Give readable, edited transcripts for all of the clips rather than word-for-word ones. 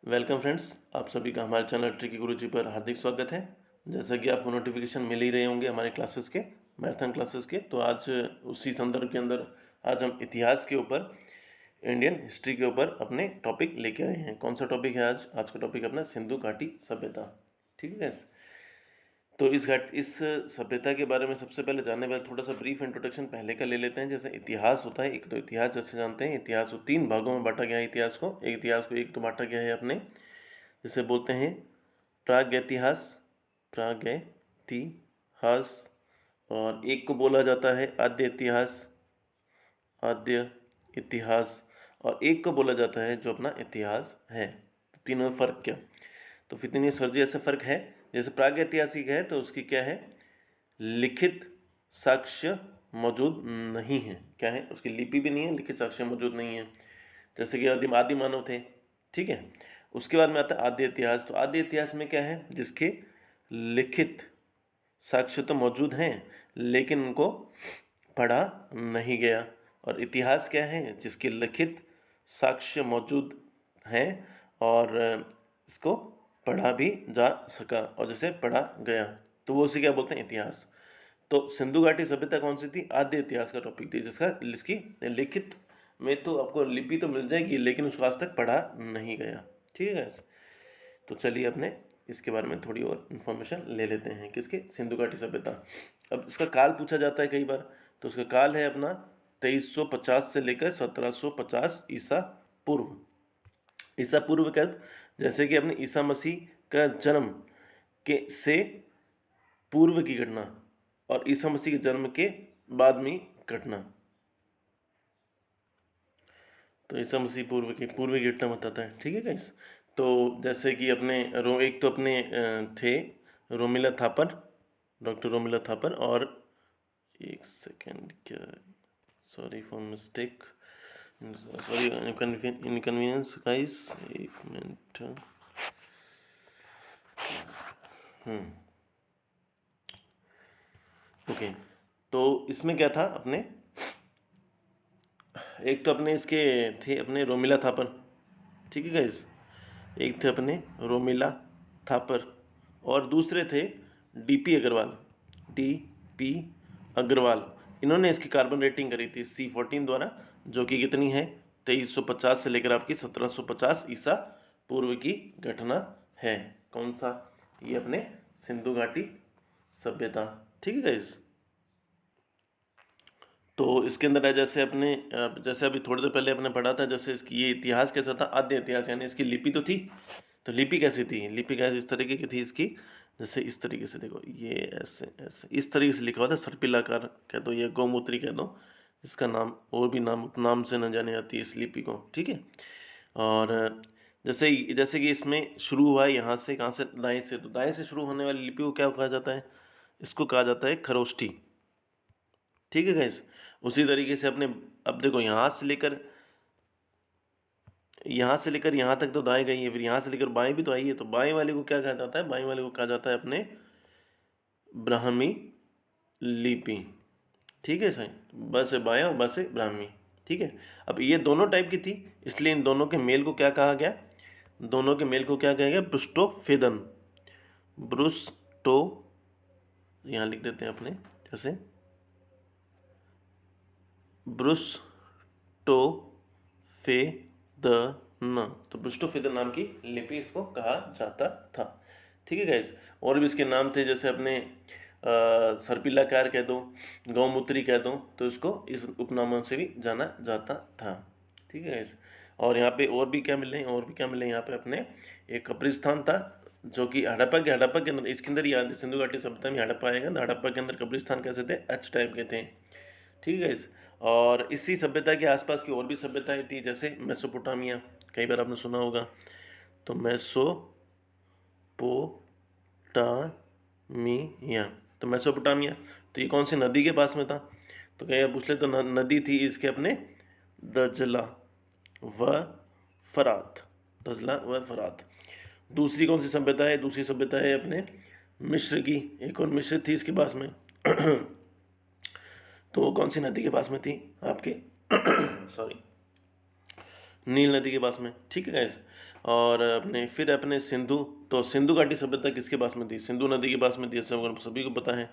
Welcome friends, आप सभी का हमारे चैनल ट्रिकी गुरुजी पर हार्दिक स्वागत है। जैसा कि आपको नोटिफिकेशन मिल ही रहे होंगे हमारे क्लासेस के, मैराथन क्लासेस के, तो आज उसी संदर्भ के अंदर आज हम इतिहास के ऊपर, इंडियन हिस्ट्री के ऊपर अपने टॉपिक लेके आए हैं। कौन सा टॉपिक है आज? आज का टॉपिक अपना सिंधु घाटी सभ्यता। ठीक है। तो इस सभ्यता के बारे में सबसे पहले जानने वाले थोड़ा सा ब्रीफ इंट्रोडक्शन पहले का ले लेते हैं। जैसे इतिहास होता है, एक तो इतिहास जैसे जानते हैं, इतिहास को तीन भागों में बांटा गया है। इतिहास को एक तो बांटा गया है अपने, जिसे बोलते हैं प्रागैतिहास, प्रागैतिहास, और एक को बोला जाता है आद्य इतिहास, आद्य इतिहास, और एक को बोला जाता है जो अपना इतिहास है। तो तीनों में फ़र्क क्या? तो फिर तीनों सर जी ऐसे फ़र्क है। जैसे प्रागैतिहासिक है तो उसकी क्या है, लिखित साक्ष्य मौजूद नहीं है। क्या है? उसकी लिपि भी नहीं है, लिखित साक्ष्य मौजूद नहीं है। जैसे कि आदि मानव थे। ठीक है। उसके बाद में आता है आद्य इतिहास। तो आद्य इतिहास में क्या है, जिसके लिखित साक्ष्य तो मौजूद हैं लेकिन उनको पढ़ा नहीं गया। और इतिहास क्या है, जिसके लिखित साक्ष्य मौजूद हैं और इसको पढ़ा भी जा सका और जिसे पढ़ा गया, तो वो उसे क्या बोलते हैं, इतिहास। तो सिंधु घाटी सभ्यता कौन सी थी? आद्य इतिहास का टॉपिक थी, जिसकी लिखित में तो आपको लिपि तो मिल जाएगी लेकिन उसको आज तक पढ़ा नहीं गया। ठीक है guys? तो चलिए अपने इसके बारे में थोड़ी और इन्फॉर्मेशन ले लेते हैं। किसके? सिंधु घाटी सभ्यता। अब इसका काल पूछा जाता है कई बार, तो उसका काल है अपना 2350 से लेकर 1750 ईसा पूर्व। ईसा पूर्व कब? जैसे कि अपने ईसा मसीह का जन्म के से पूर्व की घटना और ईसा मसीह के जन्म के बाद में घटना। तो ईसा मसीह पूर्व की घटना बताता है। ठीक है गाइस। तो जैसे कि एक तो अपने थे रोमिला थापर, डॉक्टर रोमिला थापर, और एक सेकेंड, क्या, sorry for mistake, sorry inconvenience guys, एक मिनट। ओके। तो इसमें क्या था अपने, एक तो अपने इसके थे अपने रोमिला थापर। ठीक है गाइस। एक थे अपने रोमिला थापर और दूसरे थे डीपी अग्रवाल, डीपी अग्रवाल। इन्होंने इसकी कार्बन रेटिंग करी थी C14 द्वारा, जो कि कितनी है, 2350 से लेकर आपकी 1750 ईसा पूर्व की घटना है। कौन सा? ये अपने सिंधु घाटी सभ्यता। ठीक है गाइस। तो इसके अंदर है, जैसे अभी थोड़ी देर पहले अपने पढ़ा था, जैसे इसकी ये इतिहास कैसा था, आद्य इतिहास, यानी इसकी लिपि तो थी। तो लिपि कैसी थी? लिपि कैसे इस तरीके की थी इसकी, जैसे इस तरीके से देखो, ये ऐसे ऐसे इस तरीके से लिखा हुआ था, सर्पिलाकार कह दो या गौमूत्री कह दो, इसका नाम और भी नाम उपनाम से न जाने जाती है इस लिपि को। ठीक है। और जैसे जैसे कि इसमें शुरू हुआ है यहाँ से, कहाँ से, दाएं से, तो दाएं से शुरू होने वाली लिपि को क्या कहा जाता है? इसको कहा जाता है खरोष्ठी। ठीक है गाइस। उसी तरीके से अपने, अब देखो यहाँ से लेकर यहाँ तक तो दाएं गई है, फिर यहाँ से लेकर बाएं भी तो आई है, तो बाएं वाले को क्या कहा जाता है? बाएं वाले को कहा जाता है अपने ब्राह्मी लिपि। ठीक है सही, ब से बायां और ब से ब्राह्मी। ठीक है। अब ये दोनों टाइप की थी, इसलिए इन दोनों के मेल को क्या कहा गया? दोनों के मेल को क्या कहा गया? ब्रुस्टोफेदन। ब्रुस्टो, यहाँ लिख देते हैं अपने, जैसे ब्रुस्टोफेदन, तो ब्रुस्टोफेदन नाम की लिपि इसको कहा जाता था। ठीक है गाइस। और भी इसके नाम थे, जैसे अपने सर्पिलाकार कह दो, गौमूत्री कह दो, तो इसको इस उपनामों से भी जाना जाता था। ठीक है गाइस। और यहाँ पे और भी क्या मिले, यहाँ पे अपने एक कब्रिस्तान था, जो कि हड़प्पा के अंदर, इसके अंदर याद सिंधु घाटी सभ्यता में हड़प्पा आएगा ना। हड़प्पा के अंदर कब्रिस्तान कैसे थे? एच टाइप के थे। ठीक है गाइस। और इसी सभ्यता के आसपास की और भी सभ्यताएं थी, जैसे मेसोपोटामिया, कई बार आपने सुना होगा। तो मेसोपोटामिया, तो मेसोपोटामिया, तो ये कौन सी नदी के पास में था? तो कहीं आप पूछ ले, तो नदी थी इसके अपने दजला व फरात, दजला व फरात। दूसरी कौन सी सभ्यता है? दूसरी सभ्यता है अपने मिस्र की, एक और मिस्र थी इसके पास में। तो वो कौन सी नदी के पास में थी आपके? सॉरी, नील नदी के पास में, ठीक है गाइस। और फिर अपने सिंधु, तो सिंधु घाटी सभ्यता किसके पास में थी? सिंधु नदी के पास में थी, ऐसे सभी को पता है।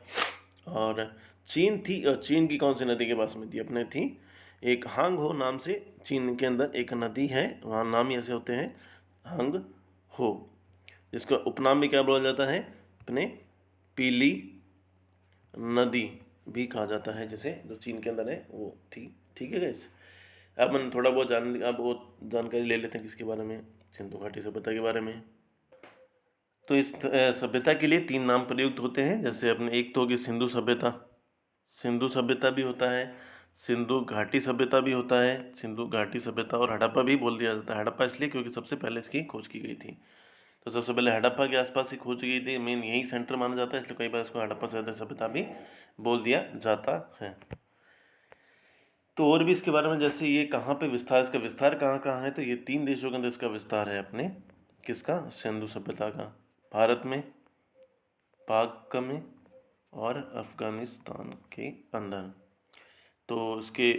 और चीन थी, और चीन की कौन सी नदी के पास में थी? अपने थी एक हांग हो नाम से, चीन के अंदर एक नदी है, वहाँ नाम ही ऐसे होते हैं हांग हो, जिसका उपनाम भी क्या बोला जाता है? अपने पीली नदी भी कहा जाता है, जैसे जो चीन के अंदर है वो थी, ठीक है गाइस। अब हम थोड़ा बहुत अब वो जानकारी ले लेते हैं किसके बारे में? सिंधु घाटी सभ्यता के बारे में। तो इस सभ्यता के लिए 3 नाम प्रयुक्त होते हैं, जैसे अपने एक तो होगी सिंधु सभ्यता, सिंधु सभ्यता भी होता है, सिंधु घाटी सभ्यता भी होता है, सिंधु घाटी सभ्यता, और हड़प्पा भी बोल दिया जाता है। हड़प्पा इसलिए क्योंकि सबसे पहले इसकी खोज की गई थी, तो सबसे पहले हड़प्पा के आसपास ही खोज की गई थी, मेन यही सेंटर माना जाता है, इसलिए कई बार इसको हड़प्पा सभ्यता भी बोल दिया जाता है। तो और भी इसके बारे में, जैसे ये कहाँ पे विस्तार, इसका विस्तार कहाँ कहाँ है? तो ये 3 देशों के अंदर इसका विस्तार है, अपने किसका? सिंधु सभ्यता का। भारत में, पाक में, और अफगानिस्तान के अंदर। तो इसके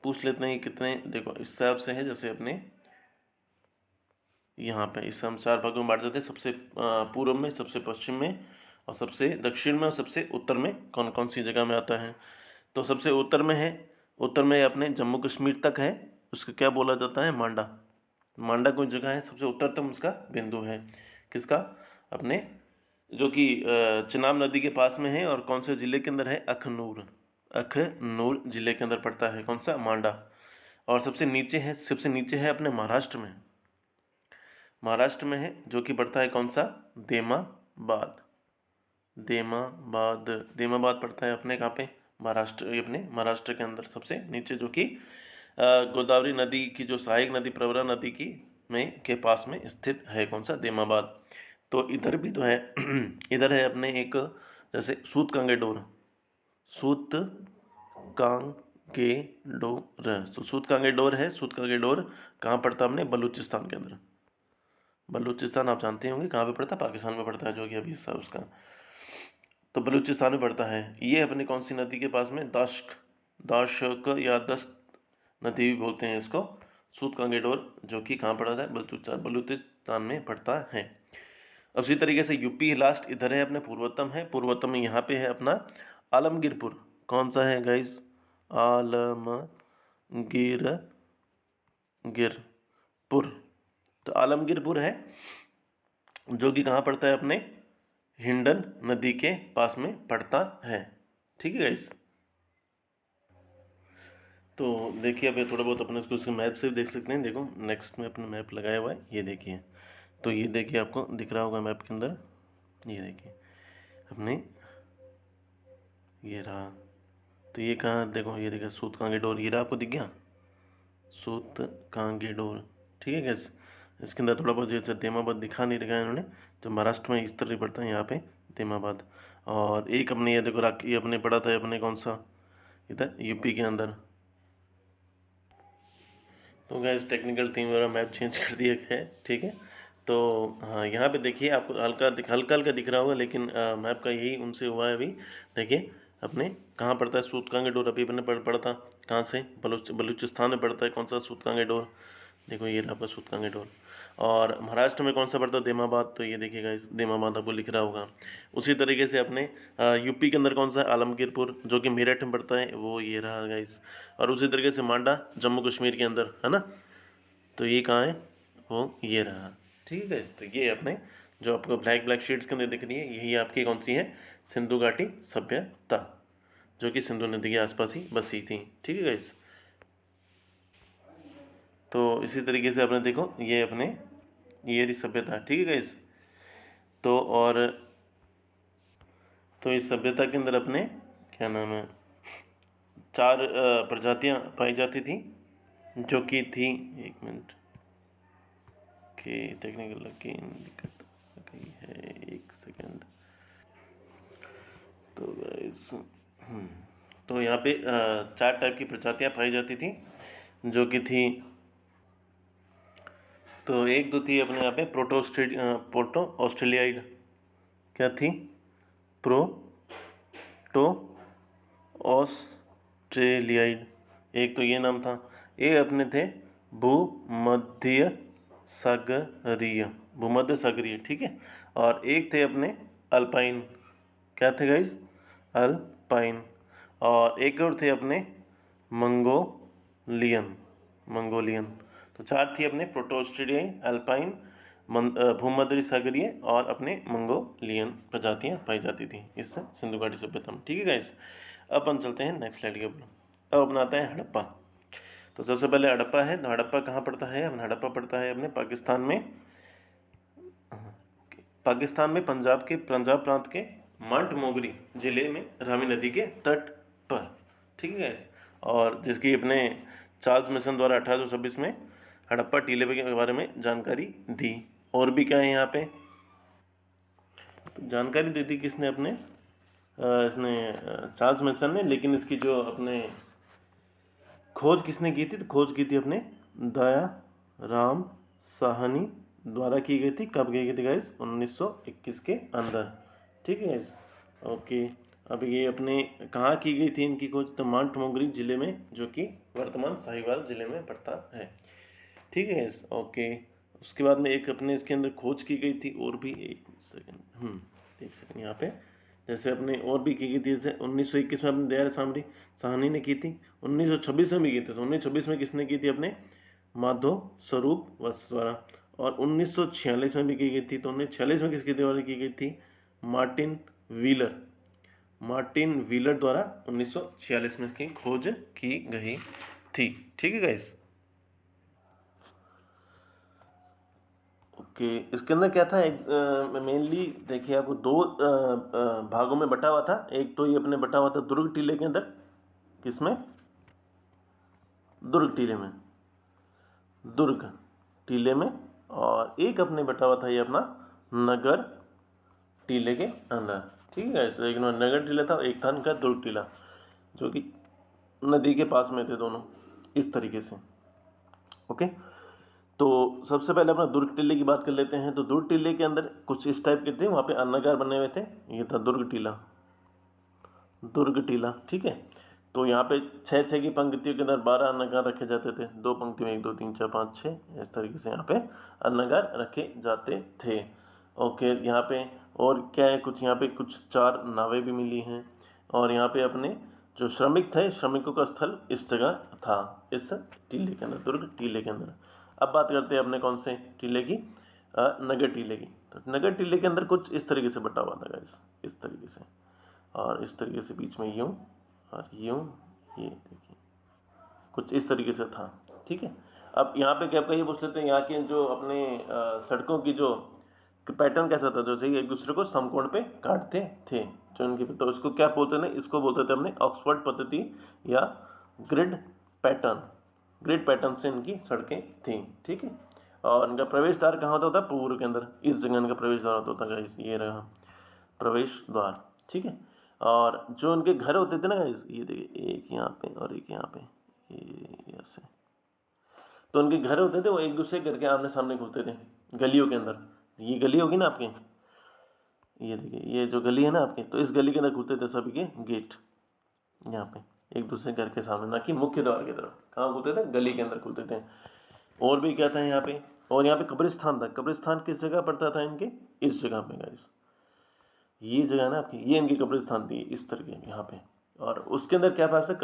पूछ लेते हैं कितने, देखो इस हिसाब से है, जैसे अपने यहाँ पे इस हम 4 भागों में बांट देते हैं, सबसे पूर्व में, सबसे पश्चिम में, और सबसे दक्षिण में, और सबसे उत्तर में कौन कौन सी जगह में आता है। तो सबसे उत्तर में है, उत्तर में अपने जम्मू कश्मीर तक है, उसको क्या बोला जाता है? मांडा। मांडा कोई जगह है, सबसे उत्तरतम उसका बिंदु है, किसका? अपने जो कि चिनाब नदी के पास में है, और कौन से ज़िले के अंदर है? अखनूर, अखनूर ज़िले के अंदर पड़ता है, कौन सा? मांडा। और सबसे नीचे है, सबसे नीचे है अपने महाराष्ट्र में, महाराष्ट्र में है, जो कि पड़ता है कौन सा? देमाबाद, देमाबाद, देमाबाद पड़ता है अपने कहाँ पे? महाराष्ट्र, ये अपने महाराष्ट्र के अंदर सबसे नीचे, जो कि गोदावरी नदी की जो सहायक नदी प्रवरा नदी की में के पास में स्थित है, कौन सा? देमाबाद। तो इधर भी तो है इधर है अपने एक, जैसे सूत कांगेडोर, सूत कांगेडोर, तो सूत कांगेडोर है, सूत कांगेडोर कहाँ पड़ता है? अपने बलूचिस्तान के अंदर। बलूचिस्तान आप जानते होंगे कहाँ पे पड़ता है? पाकिस्तान में पड़ता है, जो कि अभी हिस्सा है उसका, तो बलूचिस्तान में पड़ता है। ये अपने कौन सी नदी के पास में? दाश्क, दाशक या दस्त नदी भी बोलते हैं इसको, सूत कांगेडोर, जो कि कहाँ पड़ता है? बलूचिस्तान में पड़ता है। उसी तरीके से यूपी लास्ट इधर है, अपने पूर्वोत्तम है, पूर्वोत्तम में यहाँ पे है अपना आलमगीरपुर, कौन सा है गाइस? गिरपुर, तो आलमगीरपुर है, जो कि कहाँ पड़ता है? अपने हिंडन नदी के पास में पड़ता है, ठीक है गाइस। तो देखिए, अब ये थोड़ा बहुत अपने इसको मैप से भी देख सकते हैं, देखो नेक्स्ट में अपने मैप लगाया हुआ है, ये देखिए, तो ये देखिए आपको दिख रहा होगा मैप के अंदर, ये देखिए अपने, ये रहा, तो ये कहाँ, देखो ये देखिए सूत कांगेडोर, ये रहा, आपको दिख गया सूत कांगेडोर, ठीक है गैस। इसके अंदर थोड़ा बहुत जैसे देमाबाद दिखा नहीं रखा है इन्होंने, जो महाराष्ट्र में इस तरह पड़ता है यहाँ पे देमाबाद। और एक अपने ये देखो ये अपने पड़ा था अपने कौन सा? इधर यूपी के अंदर। तो गैस टेक्निकल टीम वाला मैप चेंज कर दिया गया है, ठीक है। तो हाँ, यहाँ पे देखिए आपको हल्का हल्का दिख रहा होगा, लेकिन मैप का यही उनसे हुआ है अभी। देखिए अपने कहाँ पड़ता है सूतकांगे डोर, अभी अपने पड़ा था कहाँ से? बलूचिस्तान में पड़ता है, कौन सा? सूतकांगे डोर, देखो ये रहा आपका सूतकांगे डोर। और महाराष्ट्र में कौन सा पड़ता है? देमाबाद, तो ये देखिएगा इस देमाबाद आपको लिख रहा होगा। उसी तरीके से अपने यूपी के अंदर कौन सा है? आलमगीरपुर, जो कि मेरठ में पड़ता है, वो ये रहा गाइस। और उसी तरीके से मांडा जम्मू कश्मीर के अंदर है ना, तो ये कहाँ है? वो ये रहा, ठीक है गाइस। तो ये अपने जो आपको ब्लैक ब्लैक शेड्स के अंदर दिख रही है, यही आपकी कौन सी है? सिंधु घाटी सभ्यता, जो कि सिंधु नदी के आसपास ही बसी थी, ठीक है गाइस। तो इसी तरीके से आपने देखो ये अपने ये रही सभ्यता, ठीक है गाइस। तो और तो इस सभ्यता के अंदर अपने क्या नाम है, 4 प्रजातियां पाई जाती थी, जो कि थी, एक मिनट के टेक्निकल की दिक्कत आ गई है, एक सेकेंड। तो गाइस तो यहाँ पे 4 टाइप की प्रजातियां पाई जाती थी, जो कि थी, तो एक तो थी अपने यहाँ पे प्रोटो ऑस्ट्रेलियाइड, क्या थी? प्रोटो ऑस्ट्रेलियाइड, एक तो ये नाम था। ये अपने थे भूमध्य सागरीय, भूमध्य सागरीय, ठीक है। और एक थे अपने अल्पाइन, क्या थे गाइस, अल्पाइन। और एक और थे अपने मंगोलियन, मंगोलियन। तो चार थी अपने प्रोटोस्टेरियाई, अल्पाइन, भूमध्य सागरीय और अपने मंगोलियन प्रजातियां पाई जाती थी इस सिंधु घाटी सभ्यता में, ठीक है गाइस। अब अपन चलते हैं नेक्स्ट स्लाइड के ऊपर। अब अपना आता है हड़प्पा। तो सबसे पहले हड़प्पा है। तो हड़प्पा कहाँ पड़ता है, अपना हड़प्पा पड़ता है अपने पाकिस्तान में, पाकिस्तान में पंजाब प्रांत के मांटमोगरी जिले में रावी नदी के तट पर, ठीक है गाइस। और जिसकी अपने चार्ल्स मिशन द्वारा 1826 में हड़प्पा टीले के बारे में जानकारी दी। और भी क्या है यहाँ पे, तो जानकारी दी थी किसने, अपने इसने चार्ल्स मिशन ने। लेकिन इसकी जो अपने खोज किसने की थी, तो खोज की थी अपने दया राम साहनी द्वारा की गई थी। कब की गई थी गाइस, 1921 के अंदर, ठीक है गाइस। ओके, अब ये अपने कहाँ की गई थी इनकी खोज, तो मांटमोगरी जिले में, जो कि वर्तमान साहिवाल जिले में पड़ता है, ठीक है गाइस। ओके, उसके बाद में एक अपने इसके अंदर खोज की गई थी और भी, एक सेकंड यहाँ पे, जैसे अपने और भी की गई थी। जैसे 1921 में अपने दया सामरी साहनी ने की थी, 1926 में भी की थी। तो 1926 में किसने की थी, अपने माधव स्वरूप वत्स द्वारा। और 1946 में भी की गई थी। तो 1946 में किसके द्वारा की गई थी, मार्टिन व्हीलर, मार्टिन व्हीलर द्वारा 1946 में इसकी खोज की गई थी, ठीक है गाइस। ओके, इसके अंदर क्या था, मेनली देखिए आपको दो भागों में बटा हुआ था। एक तो ये अपने बटा हुआ था दुर्ग टीले के अंदर, किसमें, दुर्ग टीले में, दुर्ग टीले में। और एक अपने बटा हुआ था ये अपना नगर टीले के अंदर, ठीक है गाइस। एक नगर टीला था, एक था इनका दुर्ग टीला, जो कि नदी के पास में थे दोनों, इस तरीके से। ओके, तो सबसे पहले अपना दुर्ग टीले की बात कर लेते हैं। तो दुर्ग टीले के अंदर कुछ इस टाइप के थे, वहाँ पे अन्नागार बने हुए थे। ये था दुर्ग टीला, दुर्ग टीला, ठीक है। तो यहाँ पे छः छः की पंक्तियों के अंदर 12 अन्नागार रखे जाते थे। दो पंक्ति में 1 2 3 4 5 6, इस तरीके से यहाँ पे अन्नागार रखे जाते थे। ओके, यहाँ पे और क्या है, कुछ यहाँ पे कुछ 4 नावें भी मिली हैं। और यहाँ पे अपने जो श्रमिक थे, श्रमिकों का स्थल इस जगह था, इस टीले के अंदर, दुर्ग टीले के अंदर। अब बात करते हैं अपने कौन से टीले की, नगर टीले की। तो नगर टीले के अंदर कुछ इस तरीके से बटा हुआ था गाइस, इस तरीके से। और इस तरीके से बीच में यूँ और यूँ, ये देखिए कुछ इस तरीके से था, ठीक है। अब यहाँ पे क्या आपका ये पूछ लेते हैं, यहाँ के जो अपने सड़कों की जो पैटर्न कैसा था, जैसे एक दूसरे को समकोण पे काटते थे जो इनकी। तो इसको क्या बोलते थे, इसको बोलते थे अपने ऑक्सफोर्ड पद्धति या ग्रिड पैटर्न, ग्रिड पैटर्न से इनकी सड़कें थी, ठीक है। और इनका प्रवेश द्वार कहाँ होता था, पूर्व के अंदर, इस जगह इनका प्रवेश द्वार होता था गाइस, ये रहा प्रवेश द्वार, ठीक है। और जो उनके घर होते थे ना गाइस, ये देखिए एक यहाँ पे और एक यहाँ पे, ये ऐसे। तो उनके घर होते थे, वो एक दूसरे घर के आमने सामने खुलते थे गलियों के अंदर। ये गली होगी ना आपके, ये देखिए ये जो गली है ना आपके, तो इस गली के अंदर खुलते थे सभी के गेट, यहाँ पे एक दूसरे घर के सामने, ना कि मुख्य द्वार की तरफ। कहाँ खुलते थे, गली के अंदर खुलते थे। और भी क्या था यहाँ पे, और यहाँ पे कब्रिस्तान था। कब्रिस्तान किस जगह पड़ता था इनके, इस जगह पे गाइस, ये जगह है ना आपकी, ये इनकी कब्रिस्तान थी इस तरह के यहाँ पे। और उसके अंदर क्या पास है,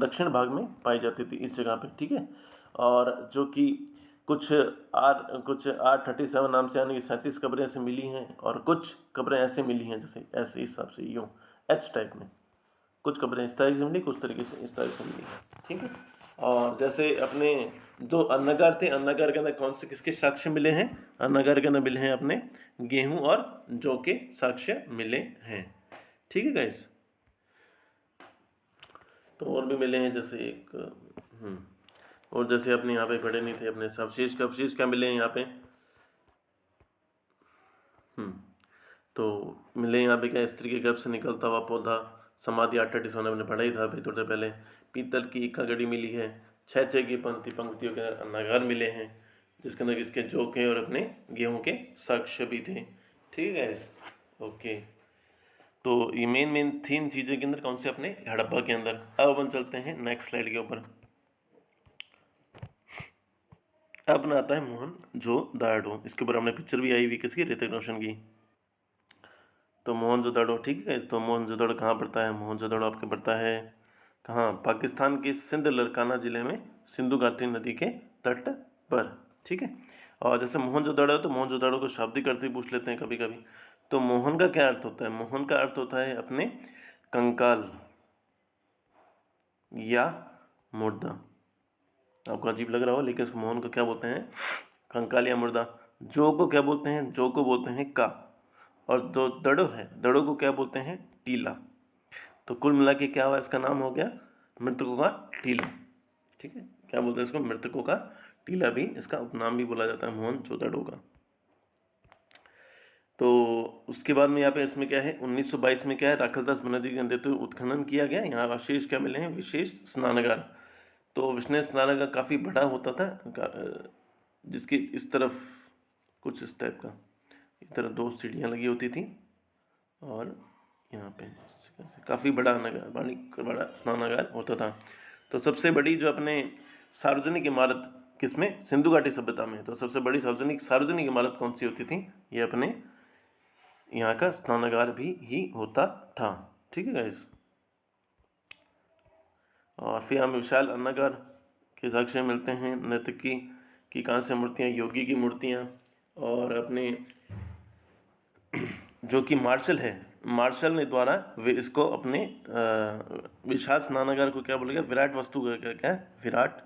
दक्षिण भाग में पाई जाती थी इस जगह पे, ठीक है। और जो कि कुछ R37 नाम से, यानी कि 37 कब्रें ऐसे मिली हैं। और कुछ कब्रें ऐसे मिली हैं, जैसे ऐसे इस हिसाब से यूँ H टाइप में, कुछ कब्रें इस तरीके से मिली, कुछ तरीके से इस तरीके से मिली, ठीक है। और जैसे अपने जो अन्नगार थे, अन्नगार के अंदर कौन से किसके साक्ष्य मिले हैं, अन्नगार के अंदर मिले हैं अपने गेहूं और जौ के साक्ष्य मिले हैं, ठीक है गाइस। तो और भी मिले हैं, जैसे एक और जैसे अपने यहाँ पे पढ़े नहीं थे, अपने अवशेष क्या मिले हैं यहाँ पे, तो मिले यहाँ पे क्या, स्त्री के गर्भ से निकलता हुआ पौधा, समाधि 8 हमने पढ़ा ही था अभी थोड़ी देर पहले। पीतल की इक्का घड़ी मिली है, 6 की पंक्तियों के अन्नागार मिले हैं, जिसके अंदर इसके जौ के और अपने गेहूं के साक्ष्य भी थे, ठीक है गाइस। ओके, तो ये मेन तीन चीज़ें के अंदर कौन से, अपने हड़प्पा के अंदर। अब अपन चलते हैं नेक्स्ट स्लाइड के ऊपर। अपना आता है मोहनजोदाड़ो। इसके ऊपर हमने पिक्चर भी आई हुई किसकी, ऋतिक रोशन की। तो मोहनजोदाड़ो, ठीक है। तो मोहनजोदाड़ो कहाँ पड़ता है? मोहनजोदाड़ो आपके पड़ता है कहाँ? पाकिस्तान के सिंध लड़काना जिले में सिंधु घाटी नदी के तट पर, ठीक है। और जैसे मोहनजोदाड़ो है तो मोहनजोदाड़ो को शाब्दिक अर्थ भी पूछ लेते हैं कभी कभी। तो मोहन का क्या अर्थ होता है? मोहन का अर्थ होता है अपने कंकाल या मुर्दा। आपको अजीब लग रहा हो, लेकिन इसको मोहन को क्या बोलते हैं? कंकाल या मुर्दा। जो को क्या बोलते हैं? जो को बोलते हैं का। और जो दड़ो है, दड़ो को क्या बोलते हैं? टीला। तो कुल मिला के क्या हुआ? इसका नाम हो गया मृतकों का टीला, ठीक है। क्या बोलते हैं इसको? मृतकों का टीला भी इसका उपनाम भी बोला जाता है मोहनजोदड़ो का। तो उसके बाद में यहाँ पे इसमें क्या है, 1922 में क्या है, राखलदास बनर्जी के नेतृत्व उत्खनन किया गया। यहाँ अवशेष क्या मिले हैं? विशेष स्नानागार। तो विशेष स्नानागार काफ़ी बड़ा होता था, जिसकी इस तरफ कुछ इस टाइप का, इस तरह 2 सीढ़ियाँ लगी होती थी, और यहाँ पे काफ़ी बड़ा बड़ा स्नानागार होता था। तो सबसे बड़ी जो अपने सार्वजनिक इमारत किसमें? सिंधु घाटी सभ्यता में। तो सबसे बड़ी सार्वजनिक इमारत कौन सी होती थी? ये अपने यहाँ का स्नानागार भी ही होता था, ठीक है गाइस। और फिर हम विशाल अन्नागार के साक्ष्य मिलते हैं नर्तकी की कांस्य से मूर्तियाँ, योगी की मूर्तियाँ, और अपने जो कि मार्शल ने द्वारा इसको अपने विशाल स्नानागार को क्या बोलेगा? विराट वस्तु का क्या है? विराट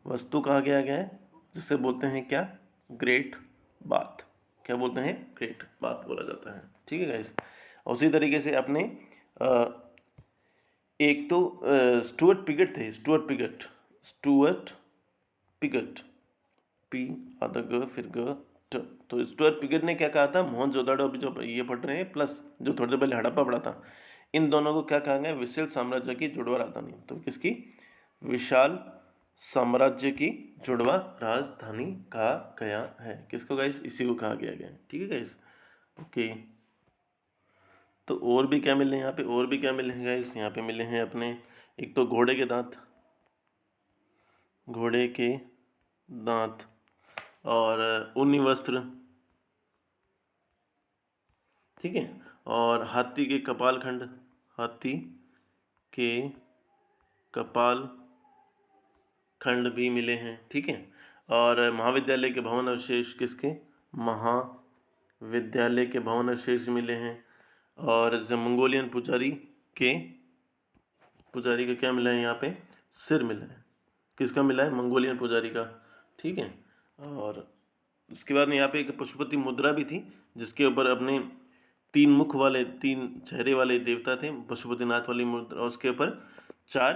वस्तु कहा गया है, जिसे बोलते हैं क्या? Great bath. क्या बोलते हैं? ग्रेट बाथ बोला जाता है, ठीक है गाइस। उसी तरीके से अपने एक तो स्टुअर्ट पिगट थे, स्टुअर्ट पिगट, पी आधा ग फिर ग ट। तो स्टुअर्ट पिगट ने क्या कहा था? मोहनजोदाड़ो अभी जो ये पढ़ रहे हैं प्लस जो थोड़ी देर पहले हड़प्पा पढ़ा था, इन दोनों को क्या कहा गया? विशाल साम्राज्य की जुड़वा राजधानी। तो किसकी? विशाल साम्राज्य की जुड़वा राजधानी कहा गया है। किसको गाइस? इसी को कहा गया है, ठीक है गाइस। ओके। तो और भी क्या मिले हैं यहाँ पे? और भी क्या मिले हैं गाइस? यहाँ पे मिले हैं अपने एक तो घोड़े के दांत, और ऊनी वस्त्र, ठीक है। और हाथी के कपाल खंड भी मिले हैं, ठीक है। और महाविद्यालय के भवन अवशेष किसके? महाविद्यालय के भवन अवशेष मिले हैं। और मंगोलियन पुजारी का क्या मिला है यहाँ पे? सिर मिला है। किसका मिला है? मंगोलियन पुजारी का, ठीक है। और उसके बाद में यहाँ पे एक पशुपति मुद्रा भी थी, जिसके ऊपर अपने 3 चेहरे वाले देवता थे, पशुपतिनाथ वाली मुद्रा। उसके ऊपर 4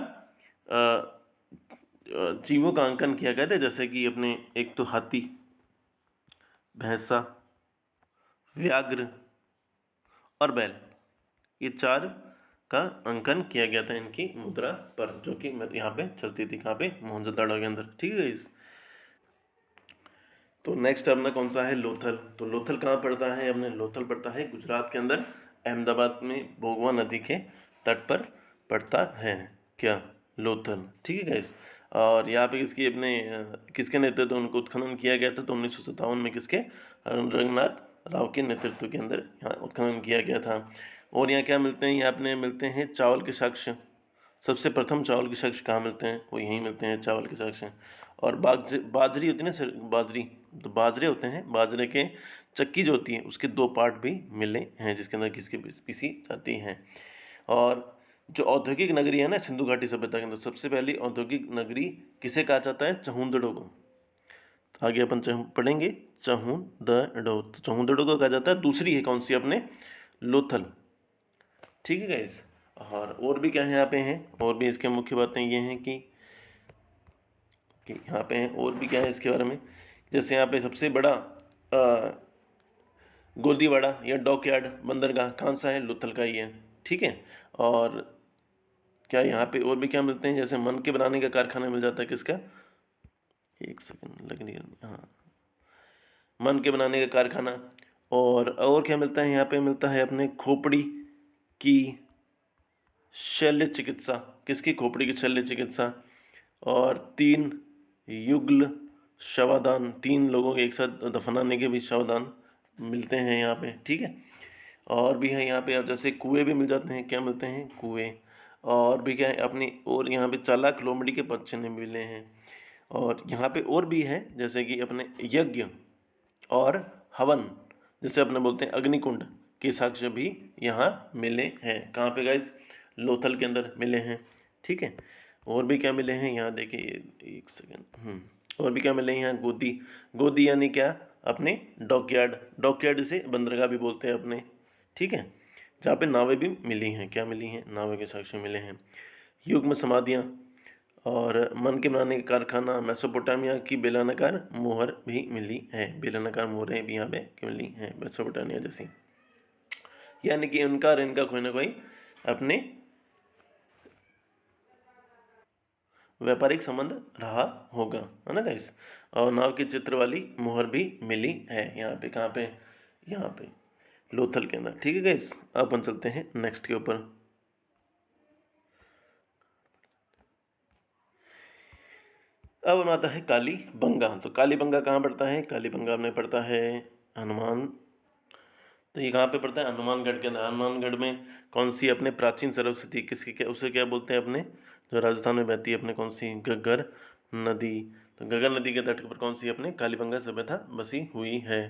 जीवों का अंकन किया गया था, जैसे कि अपने एक तो हाथी, भैंसा, व्याघ्र और बैल, ये 4 का अंकन किया गया था इनकी मुद्रा पर, जो कि यहाँ पे चलती थी। कहाँ पे? मोहनजोदाड़ो के अंदर, ठीक है इस। तो नेक्स्ट अपना कौन सा है? लोथल। तो लोथल कहाँ पड़ता है? अपने लोथल पड़ता है गुजरात के अंदर, अहमदाबाद में भोगवा नदी के तट पर पड़ता है। क्या? लोथल, ठीक है गाइस। और यहाँ पे किसके नेतृत्व उनको उत्खनन किया गया था? तो 1957 में किसके? रंगनाथ राव के नेतृत्व के अंदर यहाँ उत्खनन किया गया था। और यहाँ क्या मिलते हैं? यहाँ अपने मिलते हैं चावल के साक्ष्य। सबसे प्रथम चावल के साक्ष्य कहाँ मिलते हैं? वो यहीं मिलते हैं, चावल के साक्ष्य। और बाजरी होती है ना सर, बाजरी, तो बाजरे होते हैं, बाजरे के चक्की जो होती है उसके 2 पार्ट भी मिले हैं, जिसके अंदर किसकी पीसी जाती हैं। और जो औद्योगिक नगरी है ना सिंधु घाटी सभ्यता के अंदर, सबसे पहली औद्योगिक नगरी किसे कहा जाता है? चहुंदड़ो को। आगे अपन पढ़ेंगे चहुंदड़ो। तो चहुंदड़ो को कहा जाता है। दूसरी है कौन सी? अपने लोथल, ठीक है गाइस। और भी क्या है यहाँ पे हैं? और भी इसके मुख्य बातें ये हैं कि यहाँ पे हैं। और भी क्या है इसके बारे में? जैसे यहाँ पे सबसे बड़ा गोदीवाड़ा या डॉकयार्ड बंदरगाह कौन सा है? लोथल का ही है, ठीक है। और क्या यहाँ पे और भी क्या मिलते हैं? जैसे मन के बनाने का कारखाना मिल जाता है, किसका? एक सेकंड लग नहीं रहा, हाँ, मन के बनाने का कारखाना। और क्या मिलता है यहाँ पे? मिलता है अपने खोपड़ी की शल्य चिकित्सा। किसकी? खोपड़ी की शल्य चिकित्सा। और 3 युगल शवादान, 3 लोगों के एक साथ दफनाने के भी शवादान मिलते हैं यहाँ पे, ठीक है। और भी है यहाँ पे, अब जैसे कुएँ भी मिल जाते हैं, क्या मिलते हैं, कुएँ। और भी क्या है अपनी, और यहाँ पे चालाक लोमड़ी के पक्षने मिले हैं। और यहाँ पे और भी है, जैसे कि अपने यज्ञ और हवन, जैसे अपने बोलते हैं अग्निकुंड के साक्ष्य भी यहाँ मिले हैं। कहाँ पे गाइस, लोथल के अंदर मिले हैं, ठीक है। और भी क्या मिले हैं यहाँ, देखिए एक सेकेंड, और भी क्या मिले हैं यहाँ, गोदी। गोदी यानी क्या, अपने डॉकयार्ड, डॉकयार्ड से बंदरगाह भी बोलते हैं अपने, ठीक है। जहाँ पे नावें भी मिली हैं, क्या मिली हैं, नावें के साक्ष्य मिले हैं। युग्म समाधियाँ और मन के बनाने का कारखाना, मेसोपोटामिया की बेलनाकार मोहर भी मिली है। बेलनाकार मोहरें भी यहाँ पे मिली हैं मेसोपोटामिया जैसी, यानी कि उनका और इनका कोई ना कोई अपने व्यापारिक संबंध रहा होगा, है ना गाइस। और नाव के चित्र वाली मोहर भी मिली है यहाँ पे, कहाँ पे, यहाँ पे लोथल के अंदर, ठीक है गाइस। अब अपन चलते हैं नेक्स्ट के ऊपर। अब हम आता है कालीबंगा। तो कालीबंगा कहाँ पड़ता है, कालीबंगा में पड़ता है हनुमान, तो ये कहाँ पे पड़ता है, हनुमानगढ़ के अंदर। हनुमानगढ़ में कौन सी अपने प्राचीन सरस्वती, किसकी क्या, उसे क्या बोलते हैं अपने, जो राजस्थान में बहती है अपने, कौन सी, घग्गर नदी। तो घग्गर नदी के तट पर कौन सी अपने कालीबंगा सभ्यता बसी हुई है।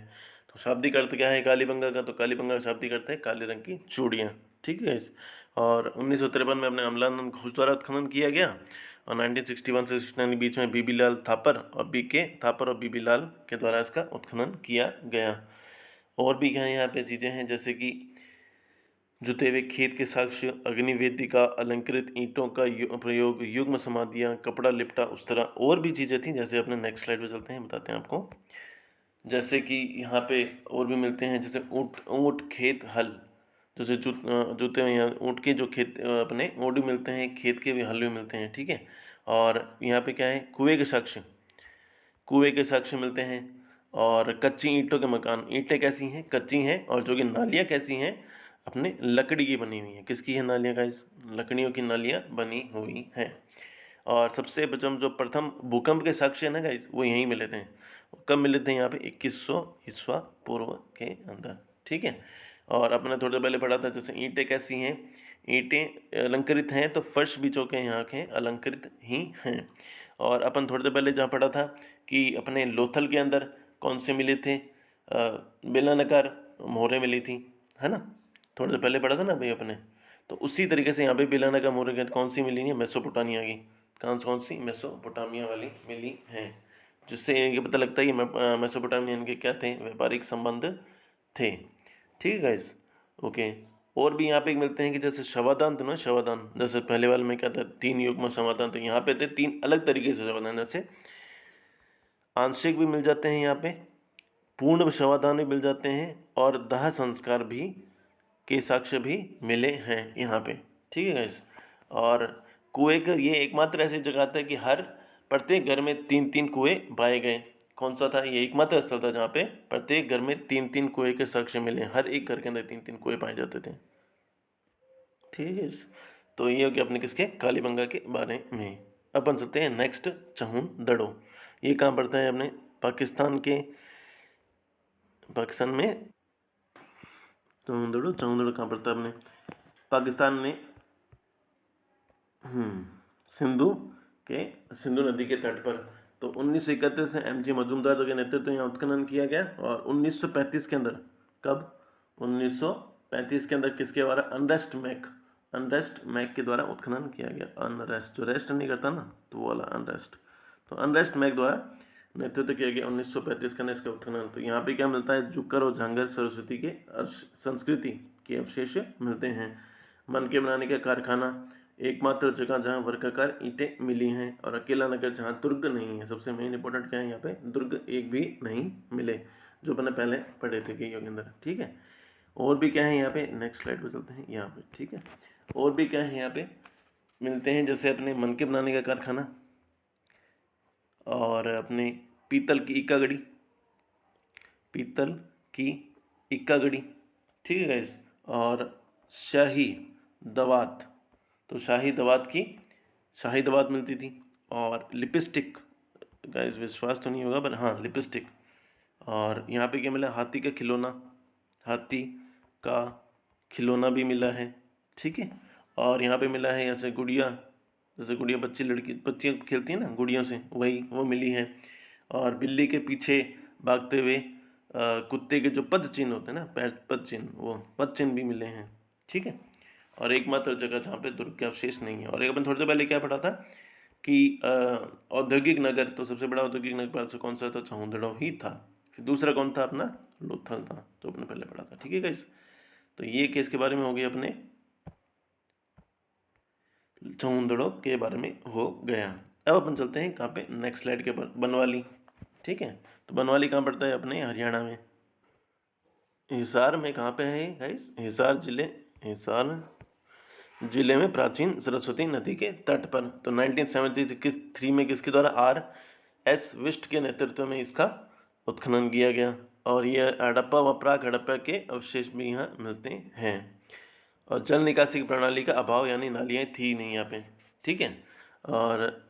तो शाब्दिक अर्थ क्या है कालीबंगा का, तो कालीबंगा का शाब्दिक अर्थ है काले रंग की चूड़ियाँ, ठीक है। और 1953 में अपने अमलानंद घोष द्वारा उत्खनन किया गया। और 1961 से 69 के बीच में बीबी लाल थापर और बीके थापर और बीबी लाल के द्वारा इसका उत्खनन किया गया। और भी क्या यहाँ पे चीज़ें हैं, जैसे कि जुते हुए खेत के साक्ष्य, अग्निवेदिका, अलंकृत ईंटों का प्रयोग, युग्म समाधियाँ, कपड़ा लिपटा, उस तरह और भी चीज़ें थी। जैसे अपने नेक्स्ट स्लाइड पे चलते हैं, बताते हैं आपको। जैसे कि यहाँ पे और भी मिलते हैं, जैसे ऊँट, ऊँट खेत हल, जैसे जूते हुए यहाँ ऊँट के जो खेत अपने वो भी मिलते हैं, खेत के भी हल भी मिलते हैं, ठीक है। और यहाँ पे क्या है, कुएँ के साक्ष्य, कुएँ के साक्ष्य मिलते हैं। और कच्ची ईंटों के मकान, ईंटें कैसी हैं, कच्ची हैं। और जो कि नालियाँ कैसी हैं, अपने लकड़ी की बनी हुई हैं। किसकी है नालियाँ गाइस, लकड़ियों की नालियाँ बनी हुई हैं। और सबसे जो प्रथम भूकंप के साक्ष्य है ना गाइस, वो यहीं मिले थे। कब मिले थे, यहाँ पे 2100 ईस्वा पूर्व के अंदर, ठीक है। और अपने थोड़ी देर पहले पढ़ा था, जैसे ईंटें कैसी हैं, ईंटें अलंकृत हैं, तो फर्श भी जो के यहाँ के अलंकृत ही हैं। और अपन थोड़ी देर पहले जहाँ पढ़ा था कि अपने लोथल के अंदर कौन से मिले थे, बेलनाकार मोहरें मिली थी, है ना। थोड़ी देर पहले पढ़ा था ना भाई अपने। तो उसी तरीके से यहाँ पे बेलनाकार मोहरें कौन सी मिली है, मेसोपोटामिया की, कौन सी, मेसोपोटामिया वाली मिली हैं। जिससे ये पता लगता है कि मेसोपोटामियन के क्या थे, व्यापारिक संबंध थे, ठीक है गाइस, ओके। और भी यहाँ पे मिलते हैं कि जैसे शवादान थे ना, शवादान, जैसे पहले वाले में क्या था, 3 युग्म शवादान, तो यहाँ पे थे 3 अलग तरीके से शवादान। जैसे आंशिक भी मिल जाते हैं यहाँ पे, पूर्ण शवादान भी मिल जाते हैं, और दाह संस्कार भी के साक्ष्य भी मिले हैं यहाँ पे, ठीक है गाइस। और कुएं का ये एकमात्र ऐसी जगह था कि हर प्रत्येक घर में 3-3 कुएं पाए गए। कौन सा था, ये एकमात्र स्थल था जहाँ पे प्रत्येक घर में 3-3 कुएं के साक्ष्य मिले। हर एक घर के अंदर 3-3 कुएं पाए जाते थे, ठीक है। तो ये हो गया अपने किसके, कालीबंगा के बारे में। अपन चलते हैं नेक्स्ट, चहुन दड़ो। ये कहाँ पड़ता है अपने, पाकिस्तान में। चहुन दड़ो कहाँ पड़ता है अपने पाकिस्तान में, सिंधु सिंधु नदी के तट पर। तो 1931 से एम जी मजूमदार के नेतृत्व में यहाँ उत्खनन किया गया। और 1935 के अंदर, कब, 1935 के अंदर किसके द्वारा, अनरेस्ट मैक के द्वारा उत्खनन किया गया। अनरेस्ट, जो रेस्ट नहीं करता ना, तो वो वाला अनरेस्ट। तो अनरेस्ट मैक द्वारा नेतृत्व किया गया 1935 के अंदर इसका उत्खनन। तो यहाँ पे क्या मिलता है, जुक्कर और झांगर सरस्वती के संस्कृति के अवशेष मिलते हैं। मन के बनाने का कारखाना, एकमात्र जगह जहाँ वर्गाकार ईंटें मिली हैं। और अकेला नगर जहाँ दुर्ग नहीं है। सबसे मेन इंपॉर्टेंट क्या है यहाँ पे, दुर्ग एक भी नहीं मिले, जो मैंने पहले पढ़े थे कि के अंदर, ठीक है। और भी क्या है यहाँ पे, नेक्स्ट स्लाइड पे चलते हैं यहाँ पे, ठीक है। और भी क्या है यहाँ पे मिलते हैं, जैसे अपने मन के बनाने का कारखाना, और अपने पीतल की इक्का गड़ी, ठीक है गाइस। और शाही दवात, तो शाही दवात मिलती थी। और लिपस्टिक, गाइस विश्वास तो नहीं होगा, पर हाँ लिपस्टिक। और यहाँ पे क्या मिला, हाथी का खिलौना, हाथी का खिलौना भी मिला है, ठीक है। और यहाँ पे मिला है ऐसे गुड़िया, जैसे गुड़िया बच्ची लड़की बच्चियाँ खेलती हैं ना गुड़ियों से, वही वो मिली है। और बिल्ली के पीछे भागते हुए कुत्ते के जो पद चिन्ह होते हैं ना, पैर पद चिन्ह, वो पद चिन्ह भी मिले हैं, ठीक है। और एकमात्र जगह जहाँ पे दुर्ग के अवशेष नहीं है। और एक अपन थोड़ी देर पहले क्या पढ़ा था कि औद्योगिक नगर, तो सबसे बड़ा औद्योगिक नगर से कौन सा था, चौंदड़ो ही था। फिर दूसरा कौन था अपना, लोथल था, जो अपने पहले पढ़ा था, ठीक है गाइस। तो ये केस के बारे में हो गया, अपने चौंदड़ो के बारे में हो गया। अब अपन चलते हैं कहाँ पे, नेक्स्ट स्लाइड के ऊपर, बनवाली, ठीक है। तो बनवाली कहाँ पड़ता है, अपने हरियाणा में, हिसार में। कहाँ पे है गाइस, हिसार जिले, हिसार जिले में प्राचीन सरस्वती नदी के तट पर। तो 1973 में किसके द्वारा, R.S. विष्ट के नेतृत्व में इसका उत्खनन किया गया। और ये हड़प्पा व प्राक हड़प्पा के अवशेष भी यहाँ मिलते हैं। और जल निकासी की प्रणाली का अभाव, यानी नालियाँ थी नहीं यहाँ पे, ठीक है। और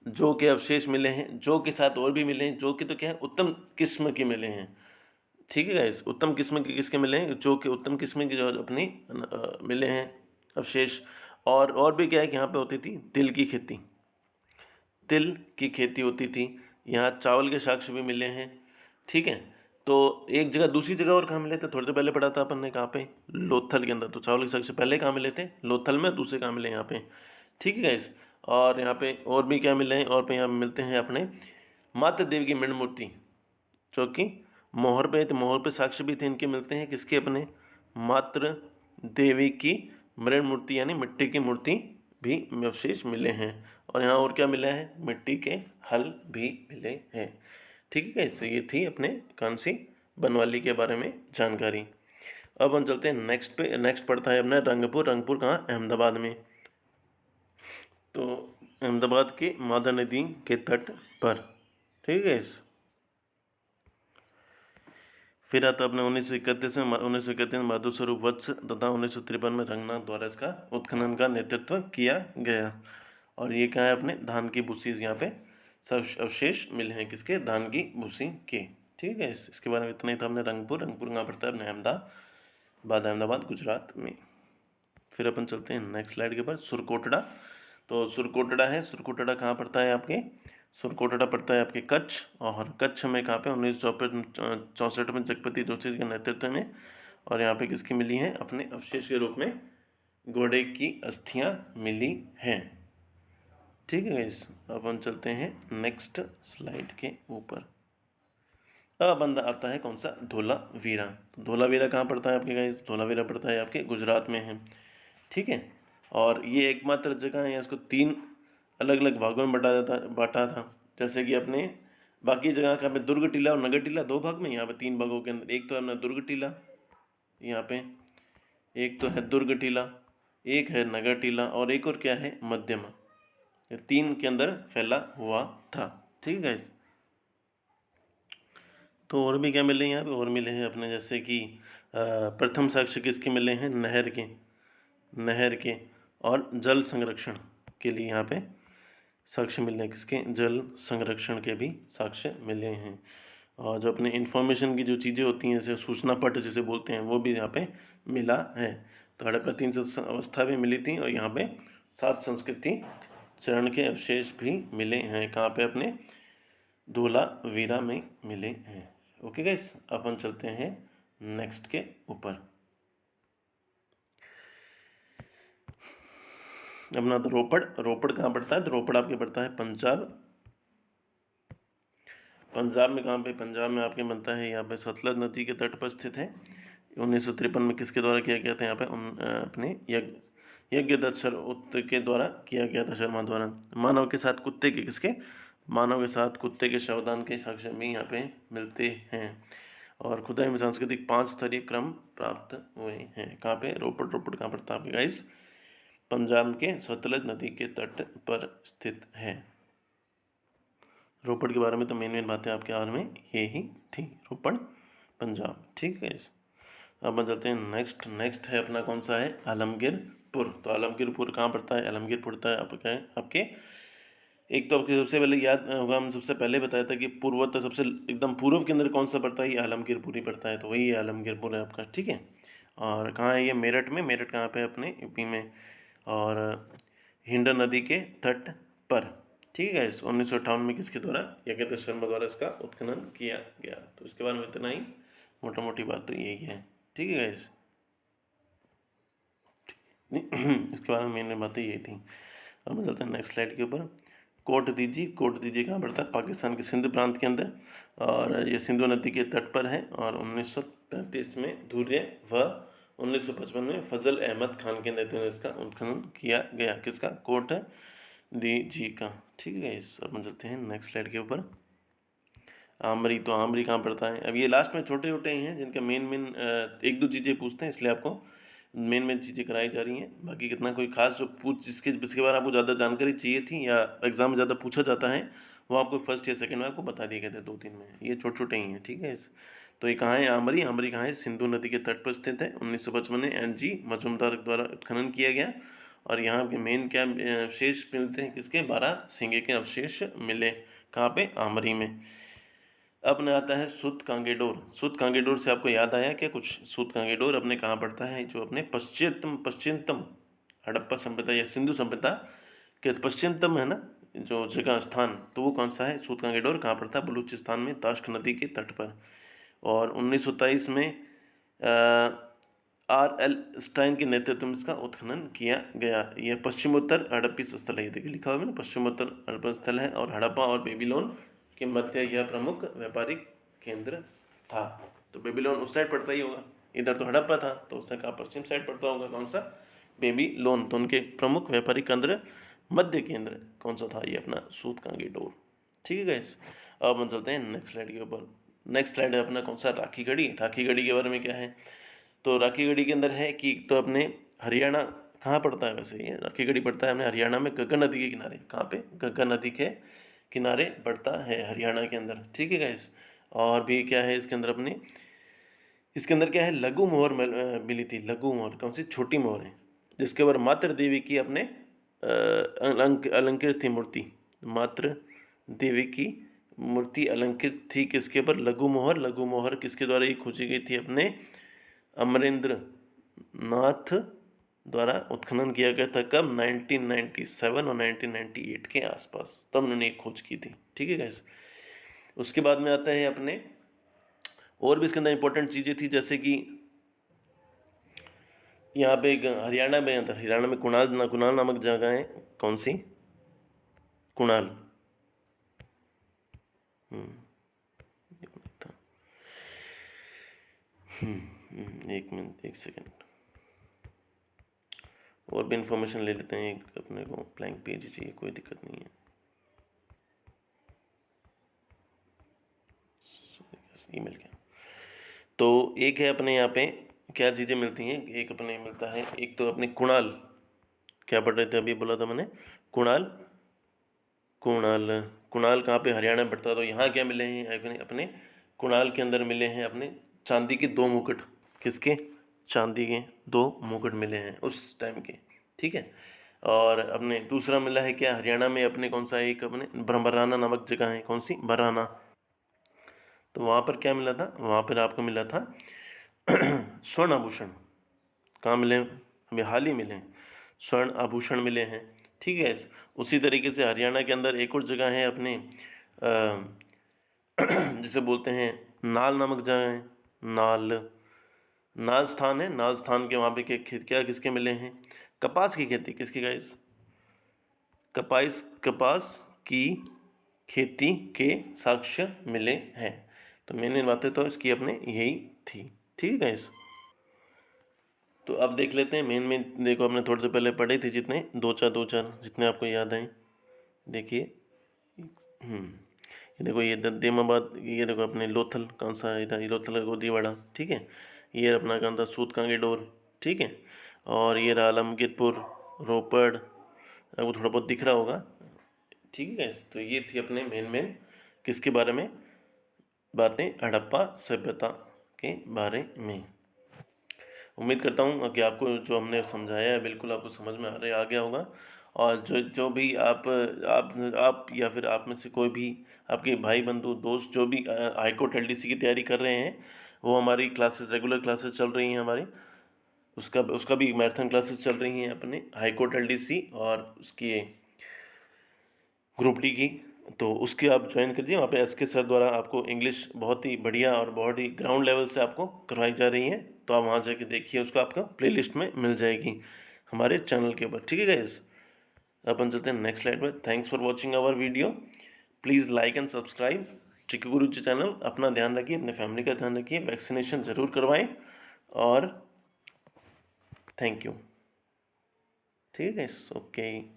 जो के अवशेष मिले हैं, जो के साथ और भी मिले हैं, जो के तो क्या है, उत्तम किस्म के मिले हैं, ठीक है गाइस। उत्तम किस्म के किसके मिले हैं, जो कि उत्तम किस्म के जो अपनी मिले हैं अवशेष। और भी क्या है कि यहाँ पे होती थी तिल की खेती, तिल की खेती होती थी। यहाँ चावल के साक्ष्य भी मिले हैं, ठीक है। तो एक जगह, दूसरी जगह और कहाँ मिले थे, थोड़ी देर पहले पढ़ा था अपन ने, कहाँ पे, लोथल के अंदर। तो चावल के साक्ष्य पहले कहाँ मिले थे, लोथल में, दूसरे कहाँ मिले यहाँ पे, ठीक है गाइस। और यहाँ पे और भी क्या मिले हैं, और पे यहाँ मिलते हैं अपने मातृ देवी की मृण मूर्ति, जो कि मोहर पे, तो मोहर पे साक्ष्य भी थे इनके, मिलते हैं किसके, अपने मातृ देवी की मृण मूर्ति, यानी मिट्टी की मूर्ति भी अवशेष मिले हैं। और यहाँ और क्या मिला है, मिट्टी के हल भी मिले हैं, ठीक है। इससे ये थी अपने कांसी बनवाली के बारे में जानकारी। अब हम चलते हैं नेक्स्ट पे। नेक्स्ट पड़ता है अपना रंगपुर। रंगपुर कहाँ, अहमदाबाद में। तो अहमदाबाद के मादा नदी के तट पर, ठीक है। फिर आता अपने 1931 में माधव स्वरूप वत्स तथा 1953 में रंगनाथ द्वारा इसका उत्खनन का नेतृत्व किया गया। और ये क्या है, अपने धान की भूसी, यहाँ पे सब अवशेष मिले हैं किसके, धान की भूसी के, ठीक है। इसके बारे में इतना ही था अपने रंगपुर। रंगपुर कहाँ पड़ता है, अपने अहमदाबाद गुजरात में। फिर अपन चलते हैं नेक्स्ट स्लाइड के ऊपर, सुरकोटड़ा। तो सुरकोटड़ा है, सुरकोटड़ा कहाँ पड़ता है आपके, सुरकोटड़ा पड़ता है आपके कच्छ। और कच्छ में कहाँ पे, 1964 में जगपति जोशी के नेतृत्व में। और यहाँ पे किसकी मिली है, अपने अवशेष के रूप में घोड़े की अस्थियाँ मिली हैं, ठीक है गाइस। अपन चलते हैं नेक्स्ट स्लाइड के ऊपर। अब बंदा आता है कौन सा, धोलावीरा। धोलावीरा कहाँ पड़ता है आपके गाइस, धोलावीरा पड़ता है आपके गुजरात में है, ठीक है। और ये एकमात्र जगह है, इसको 3 अलग अलग भागों में बांटा था। जैसे कि अपने बाकी जगह का में दुर्ग टीला और नगर टीला 2 भाग में, यहाँ पे 3 भागों के अंदर। एक तो है अपना दुर्ग टीला, यहाँ पे एक तो है दुर्ग टीला, एक है नगर टीला, और एक और क्या है, मध्यमा। ये 3 के अंदर फैला हुआ था, ठीक है गाइस। तो और भी क्या मिले हैं यहाँ पे, और मिले हैं अपने, जैसे कि प्रथम साक्ष्य किसके मिले हैं, नहर के और जल संरक्षण के लिए यहाँ पे साक्ष्य मिले हैं किसके, जल संरक्षण के भी साक्ष्य मिले हैं। और जो अपने इन्फॉर्मेशन की जो चीज़ें होती हैं, जैसे सूचना पट जिसे बोलते हैं, वो भी यहाँ पे मिला है। तो हड़प्पा 3 अवस्था भी मिली थी, और यहाँ पे 7 संस्कृति चरण के अवशेष भी मिले हैं, कहाँ पे, अपने धोलावीरा में मिले हैं। ओके गाइस, अपन चलते हैं नेक्स्ट के ऊपर। अपना तो रोपड़ कहाँ पड़ता है, तो रोपड़ आपके पड़ता है पंजाब में। कहाँ पे, पंजाब में आपके बनता है, यहाँ पे सतलज नदी के तट पर स्थित है। 1953 में किसके द्वारा किया गया था, यहाँ पे अपने यज्ञदत्त शर्मा के द्वारा किया गया था, शर्मा द्वारा। मानव के साथ कुत्ते के किसके, मानव के साथ कुत्ते के शवदान के साक्ष्य भी यहाँ पे मिलते हैं। और खुदाई में सांस्कृतिक 5 स्तरीय क्रम प्राप्त हुए हैं, कहाँ पे, रोपड़ कहाँ पड़ता है आपके गाइस, पंजाब के सतलज नदी के तट पर स्थित है। रोपड़ के बारे में तो मेन बातें आपके हाल में ये ही थी, रोपड़ पंजाब, ठीक है। अब चलते हैं नेक्स्ट है अपना कौन सा है, आलमगीरपुर। तो आलमगीरपुर कहाँ पड़ता है, आलमगीर पड़ता है आपके एक तो आपको सबसे पहले याद होगा, हम सबसे पहले बताया था कि पूर्वोत्तर सबसे एकदम पूर्व के अंदर कौन सा पड़ता है, ये आलमगीरपुर ही पड़ता है, तो वही आलमगीरपुर है आपका, ठीक है। और कहाँ है ये, मेरठ में। मेरठ कहाँ पे है, अपने यूपी में। और हिंडन नदी के तट पर, ठीक है। इस 1958 में किसके द्वारा, यज्ञेंद्र शर्मा द्वारा इसका उत्खनन किया गया। तो इसके बारे में इतना ही, मोटा मोटी बात तो यही है, ठीक है गाइस। इसके बारे में मेन बातें यही थी। अब हम चलते हैं नेक्स्ट स्लाइड के ऊपर। कोट दीजी, कोट दीजी कहाँ पड़ता है, पाकिस्तान के सिंध प्रांत के अंदर, और ये सिंधु नदी के तट पर है। और 1935 में धुर्य व 1955 में फजल अहमद खान के नेतृत्व में इसका उत्खनन किया गया। किसका, कोट दीजी का, ठीक है। इस अब हम चलते हैं नेक्स्ट स्लाइड के ऊपर। आमरी, तो आमरी कहाँ पड़ता है। अब ये लास्ट में छोटे छोटे ही हैं जिनका मेन एक दो चीज़ें पूछते हैं, इसलिए आपको मेन चीज़ें कराई जा रही हैं। बाकी कितना कोई खास जो जिसके बारे में आपको ज़्यादा जानकारी चाहिए थी या एग्जाम में ज़्यादा पूछा जाता है, वो आपको फर्स्ट या सेकंड में आपको बता दिए गए थे, 2-3 में। ये छोटे छोटे ही हैं, ठीक है। तो ये कहाँ है आमरी, आमरी कहाँ है, सिंधु नदी के तट पर स्थित है। 1955 में NG मजूमदार द्वारा उत्खनन किया गया। और यहाँ के मेन क्या अवशेष मिलते हैं, किसके, 12 सिंगे के अवशेष मिले। कहाँ पे, आमरी में। अब न आता है सुत कांगेडोर। सुत कांगेडोर से आपको याद आया क्या कुछ। सुत कांगेडोर अपने कहाँ पड़ता है, जो अपने पश्चिमतम हड़प्पा सभ्यता या सिंधु सभ्यता के पश्चिमतम है ना जो जगह स्थान, तो वो कौन सा है, सूत कांगेडोर कहाँ पड़ता है, बलूचिस्तान में, ताश्क नदी के तट पर। और 1927 में RL स्टाइन के नेतृत्व में इसका उत्खनन किया गया। यह पश्चिमोत्तर हड़प्पी स्थल है, ये देखिए लिखा हुआ है ना, पश्चिमोत्तर हड़प्पा स्थल है। और हड़प्पा और बेबीलोन के मध्य यह प्रमुख व्यापारिक केंद्र था। तो बेबीलोन उस साइड पड़ता ही होगा, इधर तो हड़प्पा था, तो उससे कहा पश्चिम साइड पड़ता होगा, कौन सा, बेबीलोन। तो उनके प्रमुख व्यापारिक केंद्र, मध्य केंद्र कौन सा था, ये अपना सूत कांगेडोर, ठीक है गाइस। अब हम चलते हैं नेक्स्ट स्लाइड के ऊपर। नेक्स्ट स्लाइड है अपना कौन सा, राखी गढ़ी। राखी गढ़ी के बारे में क्या है, तो राखी गढ़ी के अंदर है कि तो अपने हरियाणा कहाँ पड़ता है, वैसे ये राखी गढ़ी पड़ता है अपने हरियाणा में, गग्गा नदी के किनारे। कहाँ पे, गग्गा नदी के किनारे पड़ता है हरियाणा के अंदर, ठीक है गाइस। और भी क्या है इसके अंदर अपने, इसके अंदर क्या है, लघु मोहर मिली थी। लघु मोहर कौन सी, छोटी मोहर है, जिसके ऊपर मातृ देवी की अपने अलंकृत थी मूर्ति। मातृ देवी की मूर्ति अलंकृत थी किसके ऊपर, लघु मोहर। लघु मोहर किसके द्वारा ये खोजी गई थी, अपने अमरेंद्र नाथ द्वारा उत्खनन किया गया था। कब, 1997 और 1998 के आसपास, तब उन्होंने खोज की थी, ठीक है गाइस। उसके बाद में आता है अपने, और भी इसके अंदर इंपॉर्टेंट चीज़ें थी, जैसे कि यहाँ पे हरियाणा में कुणाल नामक जगह है, कौन सी, कुणाल। था। एक मिनट, एक सेकेंड, और भी इंफॉर्मेशन ले लेते हैं। एक अपने को ब्लैंक पेज ही चाहिए, कोई दिक्कत नहीं है। ईमेल क्या, तो एक है अपने यहाँ पे क्या चीज़ें मिलती हैं, एक अपने मिलता है, एक तो अपने कुणाल, क्या पढ़ रहे थे अभी, बोला था मैंने, कुणाल। कुणाल, कुणाल कहाँ पे, हरियाणा में पड़ता है। तो यहाँ क्या मिले हैं अपने कुणाल के अंदर मिले हैं अपने चांदी के 2 मुकुट। किसके, चांदी के 2 मुकुट मिले हैं उस टाइम के, ठीक है। और अपने दूसरा मिला है क्या, हरियाणा में अपने कौन सा, एक अपने बराना नामक जगह है, कौन सी, बराना। तो वहाँ पर क्या मिला था, वहाँ पर आपको मिला था स्वर्ण आभूषण। कहाँ मिले, हमें हाल ही मिले, स्वर्ण आभूषण मिले हैं, ठीक है। उसी तरीके से हरियाणा के अंदर एक और जगह है अपने जिसे बोलते हैं नाल नामक जगह है, नाल स्थान है। नाल स्थान के वहाँ पे क्या किसके मिले हैं, कपास की खेती, किसकी गाइस, कपास की खेती के साक्ष्य मिले हैं। तो मेन बातें तो इसकी अपने यही थी, ठीक है गाइस। तो अब देख लेते हैं मेन देखो, हमने थोड़े से पहले पढ़े थे जितने, दो चार जितने आपको याद आए, देखिए। ये देखो, ये दीमाबाद, ये देखो अपने लोथल, कौन सा है इधर, ये लोथल गोदीवाड़ा, ठीक है। ये अपना कौन था, सूत कांगेडोर, ठीक है। और ये रहा आलमगीरपुर, रोपड़, आपको थोड़ा बहुत दिख रहा होगा, ठीक है। तो ये थी अपने मेन किसके बारे में बातें, हड़प्पा सभ्यता के बारे में। उम्मीद करता हूँ कि आपको जो हमने समझाया है बिल्कुल आपको समझ में आ गया होगा। और जो जो भी आप या फिर आप में से कोई भी आपके भाई बंधु दोस्त जो भी हाई कोर्ट एलडीसी की तैयारी कर रहे हैं, वो हमारी क्लासेस रेगुलर क्लासेस चल रही हैं हमारी। उसका उसका भी मैराथन क्लासेस चल रही हैं अपने हाई कोर्ट एलडीसी और उसकी ग्रुप डी की। तो उसकी आप ज्वाइन कर दीजिए। वहाँ पे एसके सर द्वारा आपको इंग्लिश बहुत ही बढ़िया और बहुत ही ग्राउंड लेवल से आपको करवाई जा रही है। तो आप वहाँ जाके देखिए, उसका आपका प्लेलिस्ट में मिल जाएगी हमारे चैनल के ऊपर। ठीक है गाइस, अपन चलते हैं नेक्स्ट स्लाइड में। Thanks for watching our video. Please like and subscribe Chikki Guru ji channel. अपना ध्यान रखिए, अपने फैमिली का ध्यान रखिए, वैक्सीनेशन ज़रूर करवाएं और थैंक यू। ठीक है गाइस, ओके।